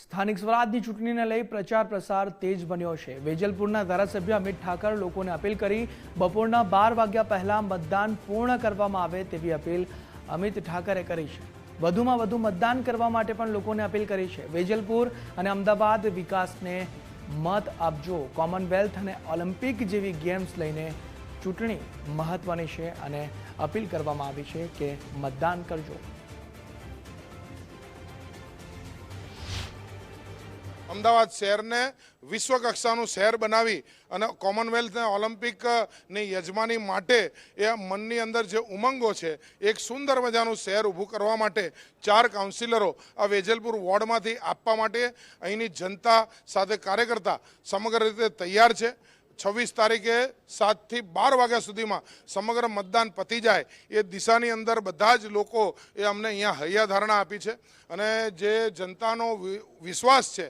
સ્થાનિક સ્વરાજની ચૂંટણીને લઈ પ્રચાર પ્રસાર તેજ બન્યો છે। વેજલપુરના ધારાસભ્ય અમિત ઠાકર લોકોને અપીલ કરી બપોરના 12 વાગ્યા પહેલા મતદાન પૂર્ણ કરવામાં આવે તેવી અપીલ અમિત ઠાકરે કરી છે। વધુમાં વધુ મતદાન કરવા માટે પણ લોકોને અપીલ કરી છે। વેજલપુર અને અમદાવાદ વિકાસને મત આપજો। કોમનવેલ્થ અને ઓલિમ્પિક જેવી ગેમ્સ લઈને ચૂંટણી મહત્વની છે અને અપીલ કરવામાં આવી છે કે મતદાન કરજો। અમદાવાદ શહેરને વિશ્વ કક્ષાનું શહેર બનાવી અને કોમનવેલ્થ અને ઓલિમ્પિકની યજમાની માટે એ મનની અંદર જે ઉમંગો છે એક સુંદર મજાનું શહેર ઊભું કરવા માટે 4 કાઉન્સિલરો આ વેજલપુર વોર્ડમાંથી આપવા માટે અહીંની જનતા સાથે કાર્યકર્તા સમગ્ર રીતે તૈયાર છે। 26 તારીખે 7 થી 12 વાગ્યા સુધીમાં સમગ્ર મતદાન પતી જાય એ દિશાની અંદર બધા જ લોકો એ અમને અહીંયા હૈયાધારણા આપી છે અને જે જનતાનો વિશ્વાસ છે